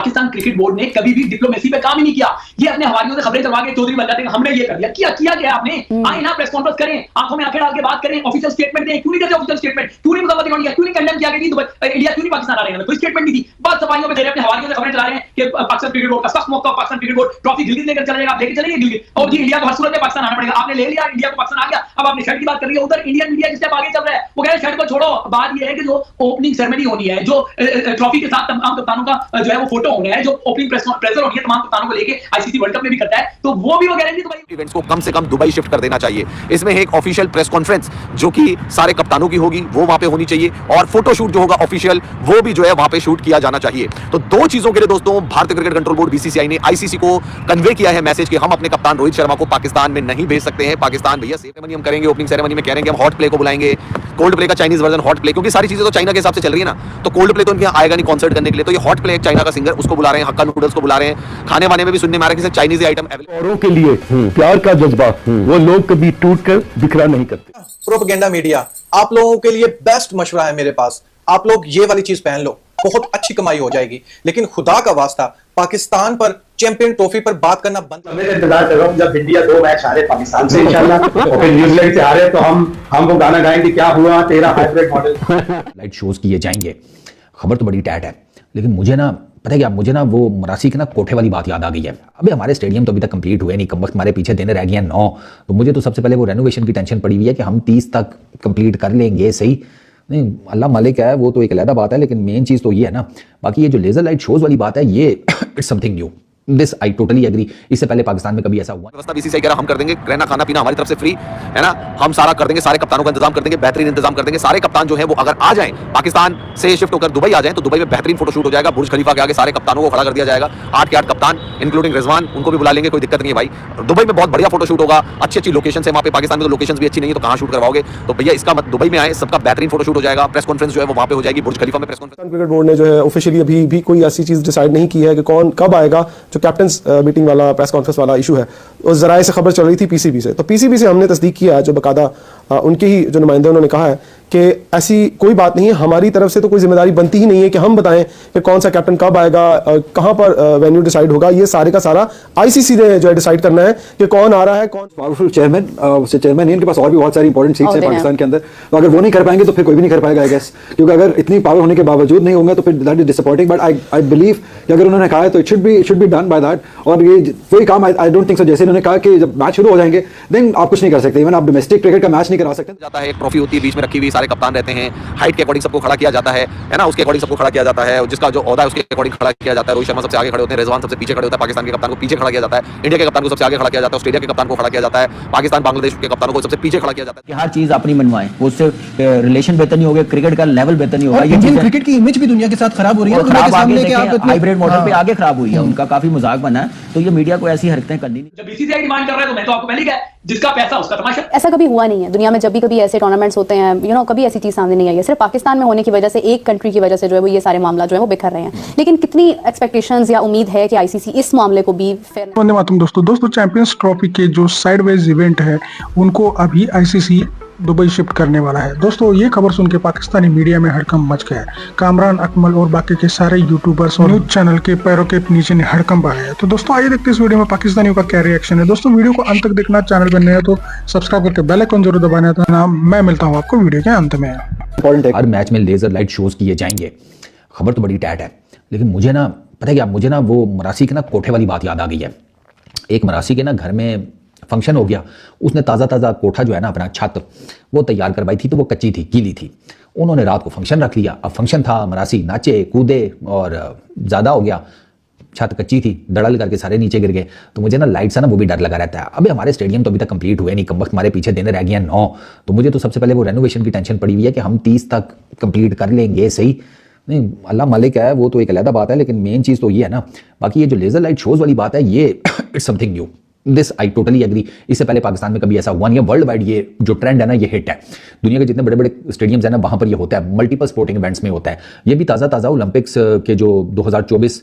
Pakistan cricket board ने कभी भी डिप्लोमेसी पे काम ही नहीं किया। ये अपने हवारियों से खबरें चलवा के चौधरी बन जाते हैं हमने ये कर लिया। किया क्या आपने? आए ना प्रेस कॉन्फ्रेंस करें, आंखों में आंखें डाल के बात करें, ऑफिशियल स्टेटमेंट दें। क्यों नहीं देते ऑफिशियल स्टेटमेंट? क्यों नहीं मुकम्मल किया? क्यों नहीं कंडेम किया कि इंडिया क्यों नहीं पाकिस्तान आ रहे हैं? कोई स्टेटमेंट नहीं दी, बस सफाइयों पे दे रहे, अपने हवारियों से खबरें चला रहे हैं कि पाकिस्तान क्रिकेट बोर्ड का सख्त मौका, Pakistan cricket board trophy Gilgit लेकर चला जाएगा। आप लेके चलेंगे गिलगित और जी इंडिया को हर सूरत में पाकिस्तान आना पड़ेगा। आपने ले लिया, इंडिया को पाकिस्तान आ गया, अब आपने शर्ट की बात कर रही है। उधर इंडियन मीडिया जिस आगे चल रहा है वो कह रहे हैं शर्ट को छोड़ो। बात ये है कि जो ओपनिंग सेरेमनी होनी है, जो ट्रॉफी के साथ तमाम कप्तानों का जो है वो फोटो होना है, जो ओपनिंग प्रेशर होनी है तमाम कप्तानों को लेके, आईसीसी वर्ल्ड कप में भी करता है, तो वो भी वो गारंटी दुबई इवेंट्स को कम से कम दुबई शिफ्ट कर देना चाहिए। इसमें एक ऑफिशियल प्रेस कॉन्फ्रेंस जो कि सारे कप्तानों की होगी वो वहां पे होनी चाहिए, और फोटोशूट जो होगा ऑफिशियल वो भी जो है वहां पे शूट किया जाना चाहिए। तो दो चीजों के लिए दोस्तों भारतीय क्रिकेट कंट्रोल बोर्ड बीसीसीआई ने आईसीसी को कन्वे किया है मैसेज कि हम अपने कप्तान रोहित शर्मा को पाकिस्तान में नहीं भेज सकते हैं। पाकिस्तान भैया सेरेमनी हम करेंगे, ओपनिंग सेरेमनी में कह रहे हैं कि हम हॉट प्ले को बुलाएंगे, कोल्ड प्ले का चाइनीज वर्जन हॉट प्ले, क्योंकि सारी चीजें तो चाइना के हिसाब से चल रही है ना, तो कोल्ड प्ले तो उनके आएगा नहीं कॉन्सर्ट करने के लिए, तो ये हॉट प्ले एक चाइना का सिंगर उसको बुला रहे हैं, हक्का नूडल्स को बुला रहे हैं। खाने वाने में भी सुनने में आ रहा है कि चाइनीज आइटम औरों के लिए प्यार का जज्बा वो लोग कभी टूट कर बिखरा नहीं करते। प्रोपेगेंडा मीडिया, आप लोगों के लिए बेस्ट मशवरा है मेरे पास, आप लोग ये वाली चीज पहन लो, बहुत अच्छी कमाई हो जाएगी। लेकिन खुदा का वास्ता पाकिस्तान पर चैंपियन ट्रॉफी पर बात करना बंद। मैं इंतजार कर रहा हूं जब इंडिया 2 मैच हारे पाकिस्तान से इंशाल्लाह और फिर न्यूजीलैंड से हारे तो हम वो गाना गाएंगे, क्या हुआ तेरा हाइब्रिड मॉडल। लाइट शोज किए जाएंगे। खबर तो बड़ी टैट है, लेकिन मुझे ना पता है क्या, मुझे ना वो मरासी के ना कोठे वाली बात याद आ गई है। अबे हमारे स्टेडियम तो अभी तक कंप्लीट हुए नहीं, कम वक्त हमारे पीछे दिन रह गए हैं 9, तो मुझे तो सबसे पहले वो रेनोवेशन की टेंशन पड़ी हुई है कि हम 30 तक कंप्लीट कर लेंगे। सही नहीं, अल्लाह मालिक है, वो तो एक अलग बात है, लेकिन मेन चीज़ तो ये है ना। बाकी ये जो लेजर लाइट शोज वाली बात है, ये it's something new, this I totally agree. इससे पहले पाकिस्तान में कभी ऐसा हुआ व्यवस्था बीसीसीआई कह रहा हम कर देंगे, रहना खाना पीना हमारी तरफ से फ्री है ना, हम सारा कर देंगे, सारे कप्तानों का इंतजाम कर देंगे, बेहतरीन इंतजाम कर देंगे। सारे कप्तान जो है वो अगर आ जाएं पाकिस्तान से शिफ्ट होकर दुबई आ जाएं तो दुबई में बेहतरीन फोटोशूट हो जाएगा। बुर्ज खलीफा के आगे सारे कप्तानों को खड़ा कर दिया जाएगा, 8 के 8 कप्तान इंक्लूडिंग रिजवान, उनको भी बुला लेंगे, कोई दिक्कत नहीं है भाई। दुबई में बहुत बढ़िया फोटोशूट होगा, अच्छी अच्छी लोकेशन है वहाँ पे। पाकिस्तान में तो लोकेशन भी अच्छी नहीं है तो कहाँ शूट करवाओगे, तो भैया इसका मत दुबई में आए, सबका बेहतरीन फोटोशूट हो जाएगा। प्रेस कॉन्फ्रेंस जो है वो वहाँ पे हो जाएगी, बुर्ज खलीफा में प्रेस कॉन्फ्रेंस। क्रिकेट बोर्ड ने जो है ऑफिशियली अभी भी कोई ऐसी चीज डिसाइड नहीं की है कि कौन कब आएगा। जो कैप्टन्स मीटिंग वाला प्रेस कॉन्फ्रेंस वाला इशू है, उस जराए से खबर चल रही थी पीसीबी से, तो पीसीबी से हमने तस्दीक किया है, जो बकायदा उनके ही जो नुमाइंदे उन्होंने कहा है कि ऐसी कोई बात नहीं है, हमारी तरफ से तो कोई जिम्मेदारी बनती ही नहीं है कि हम बताएं कि कौन सा कैप्टन कब आएगा, कहां पर वेन्यू डिसाइड होगा। ये सारे का सारा आईसीसी ने जो है डिसाइड करना है कि कौन आ रहा है, कौन पावरफुल चेयरमैन है, इनके पास और भी बहुत सारी इंपॉर्टेंट सीट्स हैं पाकिस्तान के अंदर, तो अगर वो नहीं कर पाएंगे तो फिर कोई भी नहीं कर पाएगा आई गेस, क्योंकि अगर इतनी पावर होने के बावजूद नहीं होंगे तो फिर that is disappointing. But I believe कि अगर उन्होंने कहा है तो it should be done by that. और ये कोई काम आई डोंट थिंक सो, जैसे उन्होंने कहा कि जब मैच शुरू हो जाएंगे देन आप कुछ नहीं कर सकते, इवन आप डोमेस्टिक क्रिकेट का मैच नहीं करा सकते। जाता है, एक ट्रॉफी होती है बीच में रखी हुई, सारे कप्तान रहते हैं, हाइट के अकॉर्डिंग सबको खड़ा किया जाता है ना, उसके अकॉर्डिंग सबको खड़ा किया जाता है, जिसका जो ओहदा है उसके अकॉर्डिंग खड़ा किया जाता है। रोहित शर्मा सबसे आगे खड़े होते हैं, रिजवान सबसे पीछे खड़े होता है, पाकिस्तान के कप्तान को पीछे खड़ा किया जाता है, इंडिया के कप्तान को सबसे आगे खड़ा किया जाता है, ऑस्ट्रेलिया के कप्तान को खड़ा किया जाता है, पाकिस्तान बांग्लादेश के कप्तानों को सबसे पीछे खड़ा किया जाता है। हर चीज अपनी मनवाएं, उससे रिलेशन बेहतर नहीं होगा, क्रिकेट का लेवल बेहतर नहीं होगा। ये क्रिकेट की इमेज भी दुनिया के साथ खराब हो रही है, हाइब्रिड मॉडल पे आगे खराब हुई है, उनका काफी मजाक बना है, तो ये मीडिया को ऐसी हरकतें करनी नहीं। जब बीसीसीआई डिमांड कर रहा है तो मैं तो आपको पहले क्या, जिसका पैसा उसका तमाशा। ऐसा कभी हुआ नहीं है दुनिया में, जब भी कभी ऐसे टूर्नामेंट्स होते हैं कभी ऐसी चीज सामने नहीं आई है। सिर्फ पाकिस्तान में होने की वजह से, एक कंट्री की वजह से जो है वो ये सारे मामला जो है वो बिखर रहे हैं। लेकिन कितनी एक्सपेक्टेशंस या उम्मीद है कि आईसीसी इस मामले को भी फेयर। वंदे मातरम दोस्तों चैंपियंस ट्रॉफी के जो साइडवेज इवेंट है उनको अभी आईसीसी दुबई शिफ्ट करने वाला है। दोस्तों ये खबर सुन के पाकिस्तानी मीडिया में हड़कंप मच गया है। कामरान अकमल और बाकी के सारे यूट्यूबर्स और न्यूज चैनल के पैरों के नीचे हड़कंप आ गया है। तो दोस्तों आइए देखते हैं इस वीडियो में पाकिस्तानियों का क्या रिएक्शन है। दोस्तों वीडियो को अंत तक देखना, चैनल पर नए हैं तो सब्सक्राइब करके बेल आइकन जरूर दबाना। तो मैं मिलता हूँ आपको वीडियो के अंत में। हर मैच में लेजर लाइट शोज किए जाएंगे। खबर तो बड़ी टैट है, लेकिन मुझे ना पता है क्या, मुझे ना वो मरासी के ना कोठे वाली बात याद आ गई है। एक मरासी के ना घर में फंक्शन हो गया, उसने ताज़ा कोठा जो है ना अपना छत वो तैयार करवाई थी, तो वो कच्ची थी, गीली थी। उन्होंने रात को फंक्शन रख लिया। अब फंक्शन था, मरासी नाचे कूदे और ज़्यादा हो गया, छत कच्ची थी, दड़ल करके सारे नीचे गिर गए। तो मुझे ना लाइट सा ना वो भी डर लगा रहता है। अबे हमारे स्टेडियम तो अभी तक कंप्लीट हुए नहीं, कम वक्त हमारे पीछे दिन रह गए हैं 9, तो मुझे तो सबसे पहले वो रेनोवेशन की टेंशन पड़ी हुई है कि हम 30 तक कंप्लीट कर लेंगे। सही नहीं, अल्लाह मालिक है, वो तो एक अलग बात है, लेकिन मेन चीज़ तो ये है ना। बाकी ये जो लेजर लाइट शोज वाली बात है, ये it's something new, this I totally agree. इससे पहले पाकिस्तान में कभी ऐसा हुआ नहीं है। वर्ल्ड वाइड ये जो ट्रेंड है ना, ये हिट है। दुनिया के जितने बड़े बड़े स्टेडियम्स हैं ना, वहाँ पर ये होता है, मल्टीपल स्पोर्टिंग इवेंट्स में होता है। ये भी ताज़ा ओलंपिक्स के जो 2024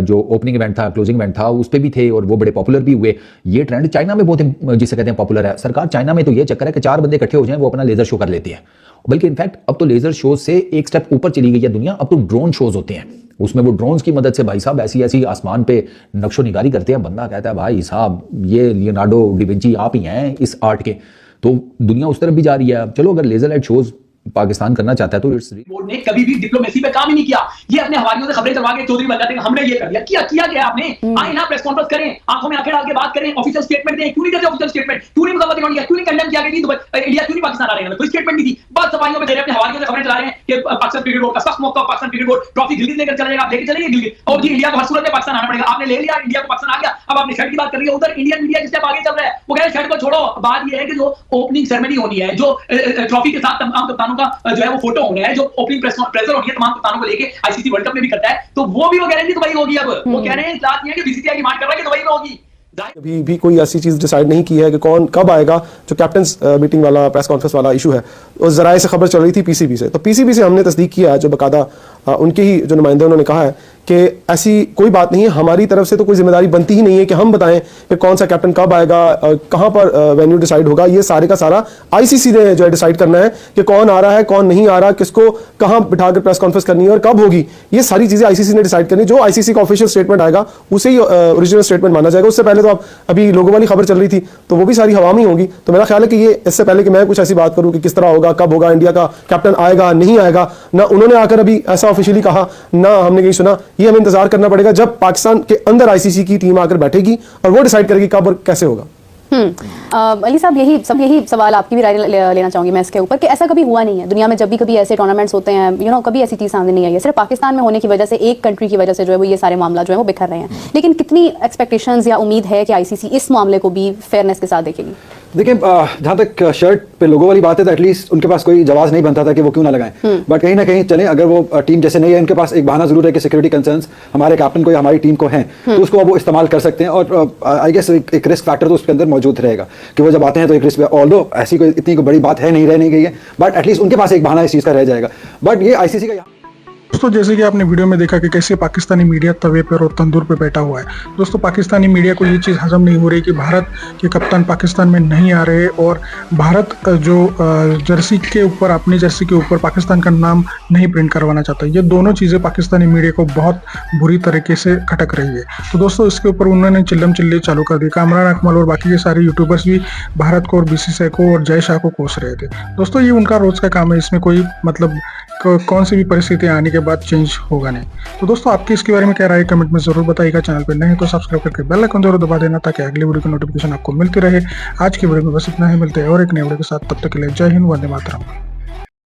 जो ओपनिंग इवेंट था, क्लोजिंग इवेंट था, उस पर भी थे और वो बड़े पॉपुलर भी हुए। ये ट्रेंड चाइना में बहुत जिसे कहते हैं पॉपुलर है। सरकार चाइना में तो ये चक्कर है कि 4 बंदे इकट्ठे हो जाएं, वो अपना लेजर शो कर लेते हैं। बल्कि इनफैक्ट अब तो लेजर शो से एक स्टेप ऊपर चली गई है दुनिया, अब तो ड्रोन शोज होते हैं। उसमें वो ड्रोन्स की मदद से भाई साहब ऐसी ऐसी आसमान पे नक्शो निगारी करते हैं, बंदा कहता है भाई साहब ये लियोनार्डो डिविंची आप ही हैं इस आर्ट के। तो दुनिया उस तरफ भी जा रही है। चलो अगर लेजर लाइट शोज पाकिस्तान करना चाहता है तो इट्स बोर्ड ने कभी भी डिप्लोमेसी पे काम ही नहीं किया। ये अपने हवारियों से खबरें चलवा के चौधरी बन जाते हैं हमने ये कर दिया। किया क्या आपने? आए ना प्रेस कॉन्फ्रेंस करें, आंखों में आंखें डाल के बात करें, ऑफिशियल स्टेटमेंट दें। क्यों नहीं देते ऑफिशियल स्टेटमेंट? क्यों नहीं मुकम्मल किया? क्यों नहीं कंडेम किया कि इंडिया क्यों नहीं पाकिस्तान आ रहे हैं? कोई स्टेटमेंट नहीं थी। बस सफाइयों पे दे रहे अपने हवारियों से खबरें चला रहे हैं कि पाकिस्तान क्रिकेट बोर्ड का सख्त मौका, Pakistan cricket board trophy Gilgit लेकर चला जाएगा। आप लेके चलेंगे गिलगित और जी इंडिया को हर सूरत में पाकिस्तान आना पड़ेगा। आपने ले लिया, इंडिया को पाकिस्तान आ गया। अब आपने शर्ट की बात कर रही है, उधर इंडियन मीडिया जिस आगे चल रहा है वो कह रहे हैं शर्ट को छोड़ो। बात ये है कि जो ओपनिंग सेरेमनी होनी है, जो ट्रॉफी के साथ तमाम कप्तानों का जो है वो फोटो होना है, जो ओपनिंग प्रेशर होनी है तमाम कप्तानों को लेके आईसीसी वर्ल्ड कप में भी करता है, तो वो भी वो कह रहे हैं कि दुबई होगी। अब वो कह रहे हैं इस बात नहीं है कि बीसीसीआई की मांग कर रहा है कि दुबई में होगी। अभी भी कोई ऐसी चीज़ डिसाइड नहीं की है कि कौन कब आएगा। जो कैप्टन्स मीटिंग वाला प्रेस कॉन्फ्रेंस वाला इशू है उस जराए से खबर चल रही थी पीसीबी से, तो पीसीबी से हमने तस्दीक किया, जो बकायदा उनके ही जो नुमाइंदे उन्होंने कहा है कि ऐसी कोई बात नहीं है, हमारी तरफ से तो कोई जिम्मेदारी बनती ही नहीं है कि हम बताएं कि कौन सा कैप्टन कब आएगा, कहां पर वेन्यू डिसाइड होगा। ये सारे का सारा आईसीसी ने जो है डिसाइड करना है कि कौन आ रहा है, कौन नहीं आ रहा, किसको कहां बिठाकर प्रेस कॉन्फ्रेंस करनी है और कब होगी। ये सारी चीजें आईसीसी ने डिसाइड करनी। जो आईसीसी का ऑफिशियल स्टेटमेंट आएगा उसे ही ओरिजिनल स्टेटमेंट माना जाएगा। उससे पहले तो अब अभी लोगों वाली खबर चल रही थी तो वो भी सारी हवा में होगी। तो मेरा ख्याल है कि ये इससे पहले कि मैं कुछ ऐसी बात करूं कि किस तरह होगा, कब होगा, इंडिया का कैप्टन आएगा नहीं आएगा, ना उन्होंने आकर अभी ऐसा ऑफिशियली कहा, ना हमने कहीं सुना। ये हमें इंतजार करना पड़ेगा जब पाकिस्तान के अंदर आईसीसी की टीम आकर बैठेगी और वो डिसाइड करेगी कब और कैसे होगा। अली साहब यही सवाल आपकी भी राय लेना चाहूंगी मैं इसके ऊपर कि ऐसा कभी हुआ नहीं है दुनिया में। जब भी कभी ऐसे टूर्नामेंट्स होते हैं कभी ऐसी चीज़ सामने नहीं आई है। सिर्फ पाकिस्तान में होने की वजह से, एक कंट्री की वजह से जो है वो ये सारे मामला जो है वो बिखर रहे हैं। लेकिन कितनी एक्सपेक्टेशंस या उम्मीद है कि आईसीसी इस मामले को भी फेयरनेस के साथ देखेगी? देखिए जहाँ तक शर्ट पे लोगों वाली बात है तो एटलीस्ट उनके पास कोई जवाब नहीं बनता था कि वो क्यों ना लगाएं। बट कहीं ना कहीं चलें, अगर वो टीम जैसे नहीं है, उनके पास एक बहाना जरूर है कि सिक्योरिटी कंसर्न्स हमारे कैप्टन को या हमारी टीम को हैं, तो उसको अब वो इस्तेमाल कर सकते हैं। और आई गेस एक रिस्क फैक्टर तो उसके अंदर मौजूद रहेगा कि वो जब आते हैं तो एक रिस्क, ऑल्दो ऐसी कोई इतनी बड़ी बात है नहीं, रह नहीं गई है, बट एटलीस्ट उनके पास एक बहाना इस चीज़ का रह जाएगा। बट ये आईसीसी का दोस्तों जैसे कि आपने वीडियो में देखा कि कैसे पाकिस्तानी मीडिया तवे पर और तंदूर पे बैठा हुआ है। दोस्तों पाकिस्तानी मीडिया को ये चीज़ हजम नहीं हो रही कि भारत के कप्तान पाकिस्तान में नहीं आ रहे और भारत जो जर्सी के ऊपर, अपनी जर्सी के ऊपर पाकिस्तान का नाम नहीं प्रिंट करवाना चाहता। ये दोनों चीज़ें पाकिस्तानी मीडिया को बहुत बुरी तरीके से खटक रही है। तो दोस्तों इसके ऊपर उन्होंने चिल्लम चिल्ली चालू कर दी। कामरान अकमल और बाकी के सारे यूट्यूबर्स भी भारत को और बीसीसीआई को और जय शाह को कोस रहे थे। दोस्तों ये उनका रोज का काम है, इसमें कोई मतलब कौन सी भी परिस्थिति आने के बाद चेंज होगा नहीं। तो दोस्तों आपकी इसके बारे में क्या राय है कमेंट में जरूर बताइएगा। चैनल पर नहीं तो सब्सक्राइब करके बेल आइकन जरूर दबा देना ताकि अगली वीडियो की नोटिफिकेशन आपको मिलती रहे। आज की वीडियो में बस इतना ही, मिलते हैं और एक नए वीडियो के साथ। तब तक के लिए जय हिंद, वंदे मातरम।